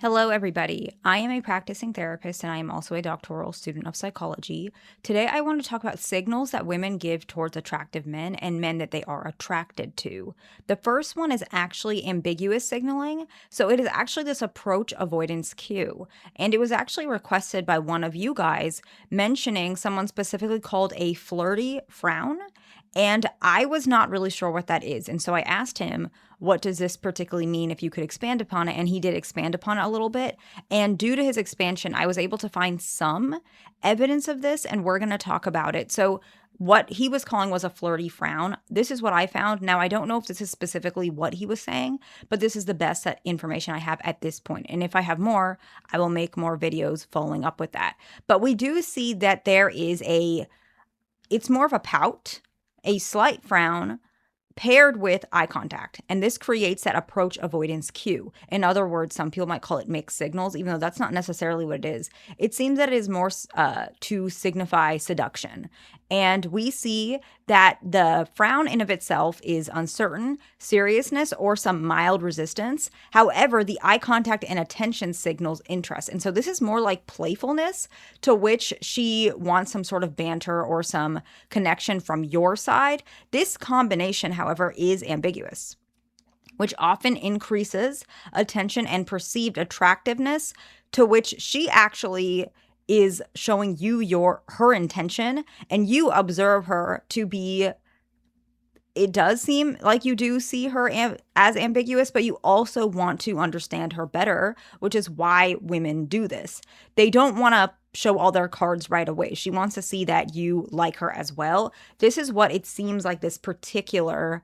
Hello, everybody. I am a practicing therapist and I am also a doctoral student of psychology. Today, I want to talk about signals that women give towards attractive men and men that they are attracted to. The first one is actually ambiguous signaling. So, it is actually this approach avoidance cue. And it was actually requested by one of you guys mentioning someone specifically called a flirty frown. And I was not really sure what that is. And so I asked him, what does this particularly mean if you could expand upon it? And he did expand upon it a little bit. And due to his expansion, I was able to find some evidence of this, and we're going to talk about it. So, what he was calling was a flirty frown. This is what I found. Now, I don't know if this is specifically what he was saying, but this is the best information I have at this point. And if I have more, I will make more videos following up with that. But we do see that it's more of a pout, a slight frown, paired with eye contact. And this creates that approach avoidance cue. In other words, some people might call it mixed signals, even though that's not necessarily what it is. It seems that it is more to signify seduction. And we see that the frown in of itself is uncertain, seriousness, or some mild resistance. However, the eye contact and attention signals interest. And so this is more like playfulness, to which she wants some sort of banter or some connection from your side. This combination, however, is ambiguous, which often increases attention and perceived attractiveness, to which she actually is showing you her intention, and you observe her to be, it does seem like you do see her as ambiguous, but you also want to understand her better, which is why women do this. They don't want to show all their cards right away. She wants to see that you like her as well. This is what it seems like this particular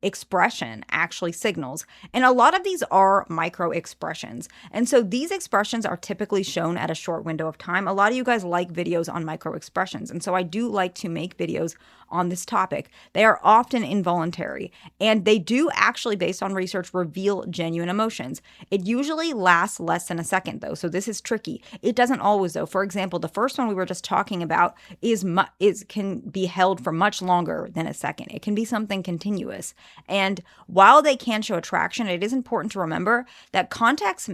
expression actually signals. And a lot of these are micro expressions. And so these expressions are typically shown at a short window of time. A lot of you guys like videos on micro expressions. And so I do like to make videos on this topic. They are often involuntary, and they do actually, based on research, reveal genuine emotions. It usually lasts less than a second, though. So this is tricky. It doesn't always, though. For example, the first one we were just talking about can be held for much longer than a second. It can be something continuous. And while they can show attraction, it is important to remember that context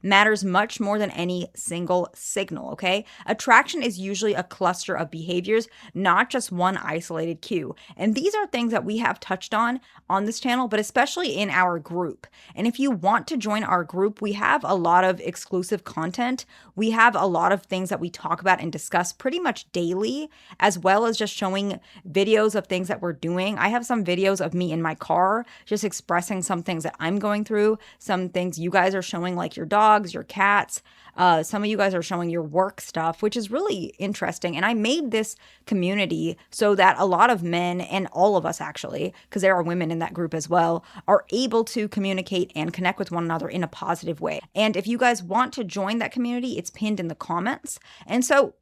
matters much more than any single signal, okay? Attraction is usually a cluster of behaviors, not just one isolated cue. And these are things that we have touched on this channel, but especially in our group. And if you want to join our group, we have a lot of exclusive content. We have a lot of things that we talk about and discuss pretty much daily, as well as just showing videos of things that we're doing. I have some videos of me in my car just expressing some things that I'm going through, some things you guys are showing, like your dogs, your cats. Some of you guys are showing your work stuff, which is really interesting. And I made this community so that a lot of men, and all of us actually, because there are women in that group as well, are able to communicate and connect with one another in a positive way. And if you guys want to join that community, it's pinned in the comments. And so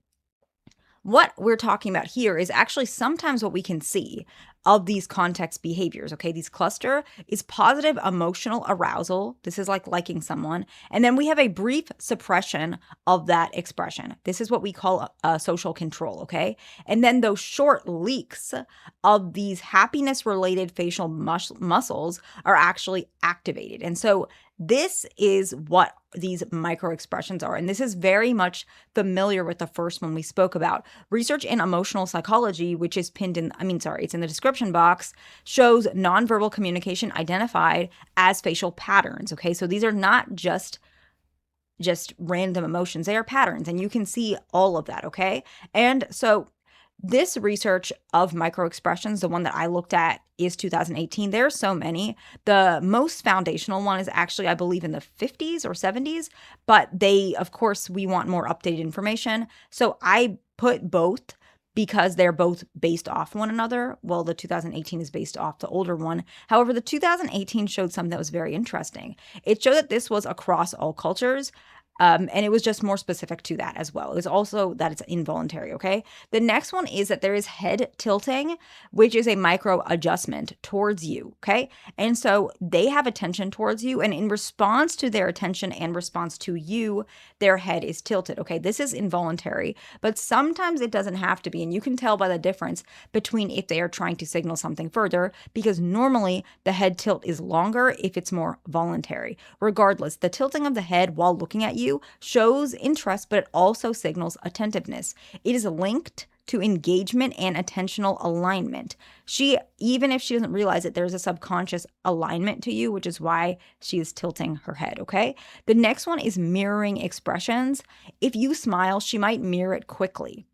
what we're talking about here is actually sometimes what we can see of these context behaviors, okay? These cluster is positive emotional arousal. This is like liking someone. And then we have a brief suppression of that expression. This is what we call a social control, okay? And then those short leaks of these happiness-related facial muscles are actually activated. And so this is what these micro expressions are. And this is very much familiar with the first one we spoke about. Research in emotional psychology, which is pinned in, it's in the description box, shows nonverbal communication identified as facial patterns. Okay, so these are not just random emotions, they are patterns, and you can see all of that. Okay, and so this research of microexpressions, the one that I looked at, is 2018. There are so many. The most foundational one is actually, I believe, in the 50s or 70s, but we want more updated information. So I put both because they're both based off one another. Well, the 2018 is based off the older one. However, the 2018 showed something that was very interesting. It showed that this was across all cultures. And it was just more specific to that as well. It was also that it's involuntary, okay? The next one is that there is head tilting, which is a micro adjustment towards you, okay? And so they have attention towards you, and in response to their attention and response to you, their head is tilted, okay? This is involuntary, but sometimes it doesn't have to be, and you can tell by the difference between if they are trying to signal something further, because normally the head tilt is longer if it's more voluntary. Regardless, the tilting of the head while looking at you shows interest, but it also signals attentiveness. It is linked to engagement and attentional alignment. Even if she doesn't realize it, there's a subconscious alignment to you, which is why she is tilting her head, okay? The next one is mirroring expressions. If you smile, she might mirror it quickly,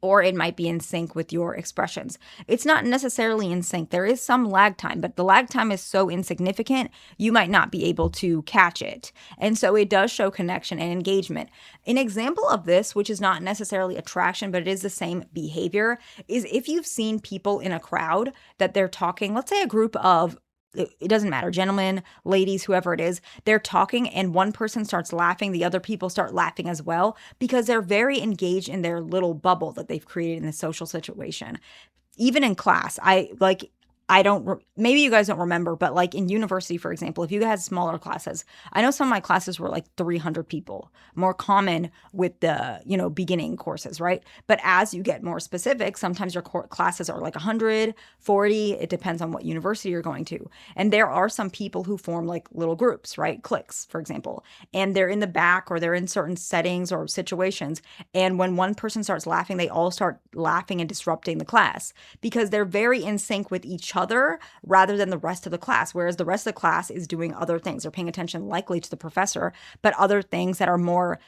or it might be in sync with your expressions. It's not necessarily in sync. There is some lag time, but the lag time is so insignificant, you might not be able to catch it. And so it does show connection and engagement. An example of this, which is not necessarily attraction, but it is the same behavior, is if you've seen people in a crowd that they're talking, let's say a group of, it doesn't matter, gentlemen, ladies, whoever it is, they're talking and one person starts laughing, the other people start laughing as well because they're very engaged in their little bubble that they've created in the social situation. Even in class, maybe you guys don't remember, but like in university, for example, if you had smaller classes, I know some of my classes were like 300 people, more common with the, beginning courses, right? But as you get more specific, sometimes your classes are like 100, 40, it depends on what university you're going to. And there are some people who form like little groups, right? Cliques, for example, and they're in the back or they're in certain settings or situations. And when one person starts laughing, they all start laughing and disrupting the class because they're very in sync with each other rather than the rest of the class, whereas the rest of the class is doing other things. They're paying attention likely to the professor, but other things that are more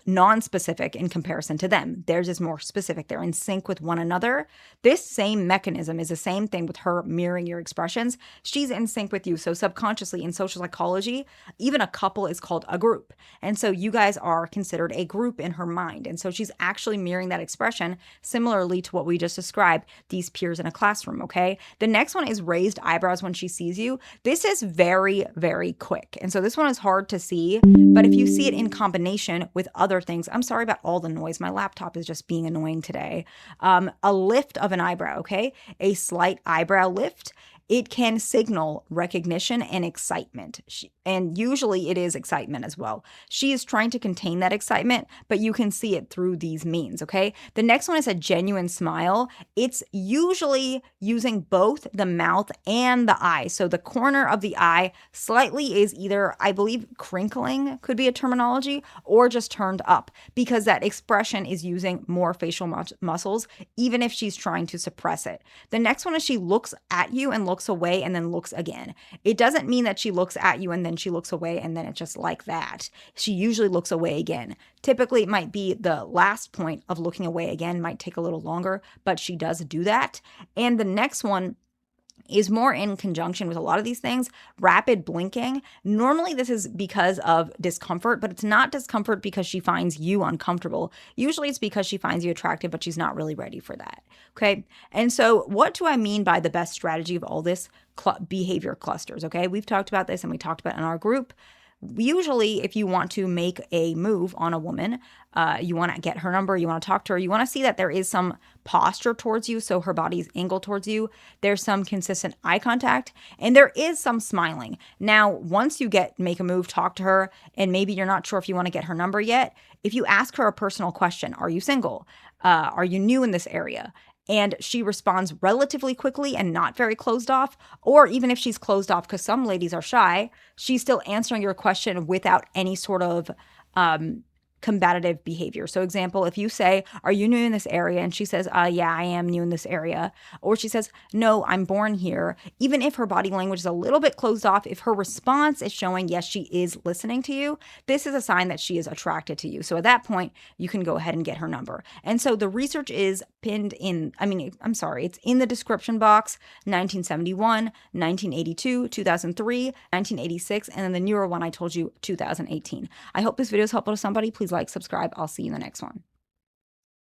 non-specific in comparison to them. Theirs is more specific. They're in sync with one another. This same mechanism is the same thing with her mirroring your expressions. She's in sync with you. So subconsciously in social psychology, even a couple is called a group. And so you guys are considered a group in her mind. And so she's actually mirroring that expression similarly to what we just described, these peers in a classroom, okay? The next one is raised eyebrows when she sees you. This is very, very quick. And so this one is hard to see, but if you see it in combination with other things, I'm sorry about all the noise. My laptop is just being annoying today. A lift of an eyebrow, okay? A slight eyebrow lift. It can signal recognition and excitement. And usually it is excitement as well. She is trying to contain that excitement, but you can see it through these means, okay? The next one is a genuine smile. It's usually using both the mouth and the eye. So the corner of the eye slightly is either, I believe, crinkling could be a terminology, or just turned up because that expression is using more facial muscles, even if she's trying to suppress it. The next one is she looks at you and looks away and then looks again. It doesn't mean that she looks at you and then she looks away and then it's just like that. She usually looks away again. Typically, it might be the last point of looking away again, might take a little longer, but she does do that. And the next one is more in conjunction with a lot of these things. Rapid blinking. Normally this is because of discomfort, but it's not discomfort because she finds you uncomfortable. Usually it's because she finds you attractive, but she's not really ready for that. Okay. And so what do I mean by the best strategy of all this? Behavior clusters. Okay. We've talked about this and we talked about it in our group. Usually, if you want to make a move on a woman, you want to get her number, you want to talk to her, you want to see that there is some posture towards you, so her body's angled towards you, there's some consistent eye contact, and there is some smiling. Now, once you make a move, talk to her, and maybe you're not sure if you want to get her number yet, if you ask her a personal question, are you single? Are you new in this area? And she responds relatively quickly and not very closed off, or even if she's closed off, because some ladies are shy, she's still answering your question without any sort of combative behavior. So example, if you say, are you new in this area? And she says, yeah, I am new in this area. Or she says, no, I'm born here. Even if her body language is a little bit closed off, if her response is showing, yes, she is listening to you, this is a sign that she is attracted to you. So at that point, you can go ahead and get her number. And so the research is pinned in, it's in the description box, 1971, 1982, 2003, 1986, and then the newer one I told you, 2018. I hope this video is helpful to somebody. Please like, subscribe. I'll see you in the next one.